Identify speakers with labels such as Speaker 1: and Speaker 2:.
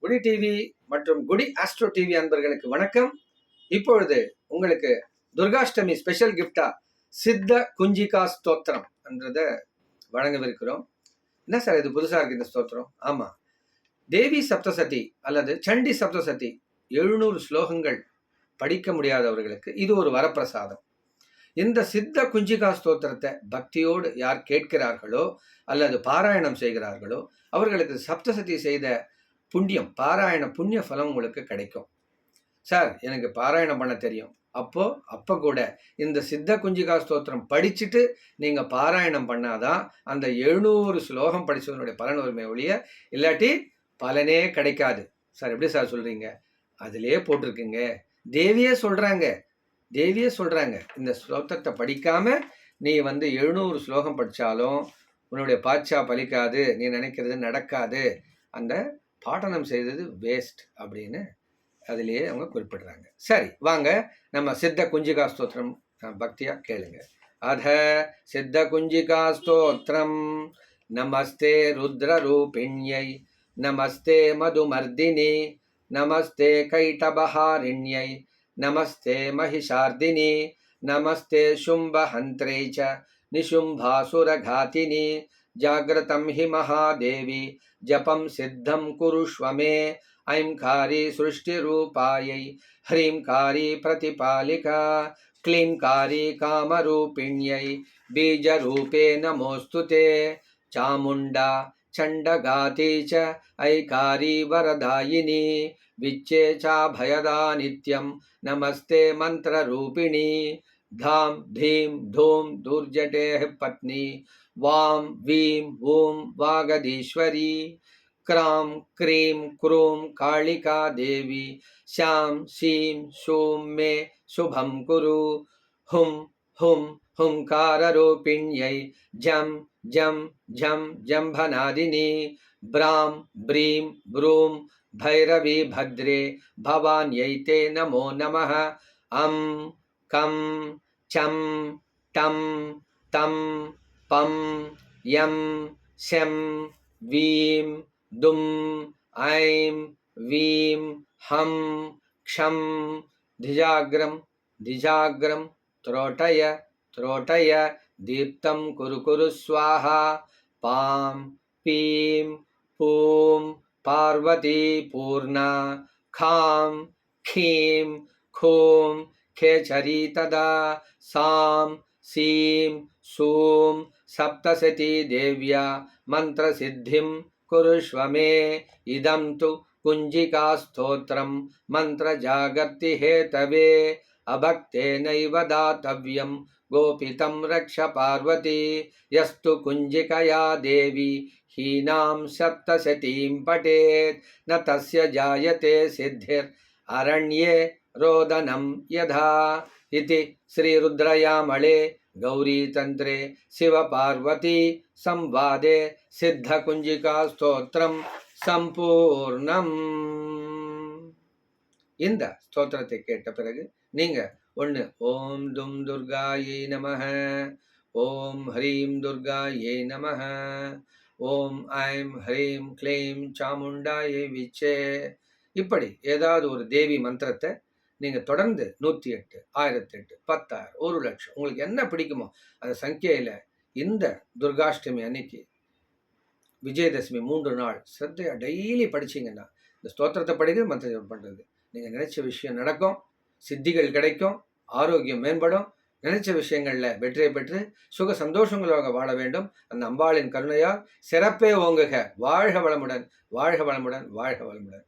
Speaker 1: குடி டிவி மற்றும் குடி ஆஸ்ட்ரோ டிவி அன்பர்களுக்கு வணக்கம். இப்பொழுது உங்களுக்கு துர்காஷ்டமி ஸ்பெஷல் கிஃப்டா சித்த குஞ்சிகா ஸ்தோத்திரம் என்றதை வழங்கவிருக்கிறோம். என்ன சார் இது புதுசா இருக்கு இந்த ஸ்தோத்திரம்? ஆமா, தேவி சப்தசதி அல்லது சண்டி சப்தசதி 700 ஸ்லோகங்கள் படிக்க முடியாதவர்களுக்கு இது ஒரு வரப்பிரசாதம். இந்த சித்த குஞ்சிகா ஸ்தோத்திரத்தை பக்தியோடு யார் கேட்கிறார்களோ அல்லது பாராயணம் செய்கிறார்களோ அவர்களுக்கு சப்தசதி செய்த புண்ணியம், பாராயண புண்ணிய பலம் உங்களுக்கு கிடைக்கும். சார் எனக்கு பாராயணம் பண்ண தெரியும், அப்போ கூட இந்த சித்த குஞ்சிகா ஸ்தோத்திரம் படிச்சுட்டு நீங்கள் பாராயணம் பண்ணாதான் அந்த 700 ஸ்லோகம் படித்தவனுடைய பலன் வருமே ஒழிய இல்லாட்டி பலனே கிடைக்காது. சார் எப்படி சார் சொல்கிறீங்க? அதிலே போட்டிருக்குங்க, தேவியே சொல்கிறாங்க இந்த ஸ்லோகத்தை படிக்காமல் நீ 700 ஸ்லோகம் படித்தாலும் உன்னுடைய பாட்சா பலிக்காது, நீ நினைக்கிறது நடக்காது, அந்த பாட்டனம் செய்தது வேஸ்ட் அப்படின்னு அதிலேயே அவங்க குறிப்பிடுறாங்க. சரி, வாங்க நம்ம சித்த குஞ்சிகா ஸ்தோத்திரம் பக்தியா கேளுங்க. அத சித்த குஞ்சிகா ஸ்தோத்திரம். நமஸ்தே ருத்ர ரூபிண்யை, நமஸ்தே மதுமர்தினி, நமஸ்தே கைட்டபஹாரிண்யை, நமஸ்தே மகிஷார்தினி, நமஸ்தே शुम्भहन्त्रे च निशुम्भासुरघातिनि, जाग्रतं हि महादेवी जपं सिद्धं कुरुष्व मे, ऐंकारी सृष्टिरूपायै, ह्रींकारी प्रतिपालिका, क्लींकारी कामरूपिण्यै, बीजरूपे नमोऽस्तु ते, चामुण्डा चण्डघाती च ऐकारी वरदायिनी, विच्चे चाभयदा नित्यं, नमस्ते मन्त्ररूपिणी, धां धीं धूं दुर्जटेः पत्नी, वां वीं वूं वागदीश्वरी, क्रां क्रीं क्रूं कालिका देवी, श्यां सीं शूं मे शुभं कुरु, हुं हुं हुंकाररूपिण्यै, जं जं झं जम्भनादिनी, ब्रां ब्रीं ब्रूं भैरवी भद्रे भवान्यै ते नमो नमः, अं कं चं टं तं पं यं शं वीं दुं ऐं वीं हं क्षं धिजाग्रं त्रोटय दीप्तं कुरु स्वाहा, पां पीं पूं पार्वती पूर्णा, खां खीं खूं खेचरी तदा, सां सीं सूं सप्तशती देव्या मंत्रसिद्धिं कुरुष्व मे, इदं तु कुञ्जिका स्तोत्रं मंत्रजागर्ति हेतवे, अभक्तेनैव दातव्यं गोपितं रक्ष पार्वती, यस्तु कुञ्जिकया देवी हीनां सप्तशतीं पठेत्, न तस्य जायते सिद्धिर् अरण्ये रोदनं यथा, इति श्रीरुद्रयामले गौरीतन्त्रे शिवपार्वती संवादे सिद्धकुञ्जिका स्तोत्रम சம்பூர்ணம். இந்த ஸ்தோத்திரத்தை கேட்ட பிறகு நீங்க ஒன்று ஓம் தும் துர்காயை நமஹ, ஓம் ஹ்ரீம் துர்காயை நமஹ, ஓம் ஐம் ஹ்ரீம் க்ளீம் சாமுண்டாயை விச்சே, இப்படி ஏதாவது ஒரு தேவி மந்திரத்தை நீங்கள் தொடர்ந்து 108, 1008, 10,000, 1,00,000 உங்களுக்கு என்ன பிடிக்குமோ அந்த சங்கியில் இந்த துர்காஷ்டமி அன்னைக்கு விஜயதசமி 3 நாள் சிரத்தையாக டெய்லி படிச்சிங்கன்னா, இந்த ஸ்தோத்திரத்தை படிக்கிறது மந்திரம் பண்ணுறது, நீங்கள் நினைச்ச விஷயம் நடக்கும், சித்திகள் கிடைக்கும், ஆரோக்கியம் மேம்படும், நினைச்ச விஷயங்களில் வெற்றியை பெற்று சுக சந்தோஷங்களாக வாழ வேண்டும். அந்த அம்பாளின் கருணையால் சிறப்பே ஓங்குக. வாழ்க வளமுடன், வாழ்க வளமுடன், வாழ்க வளமுடன்.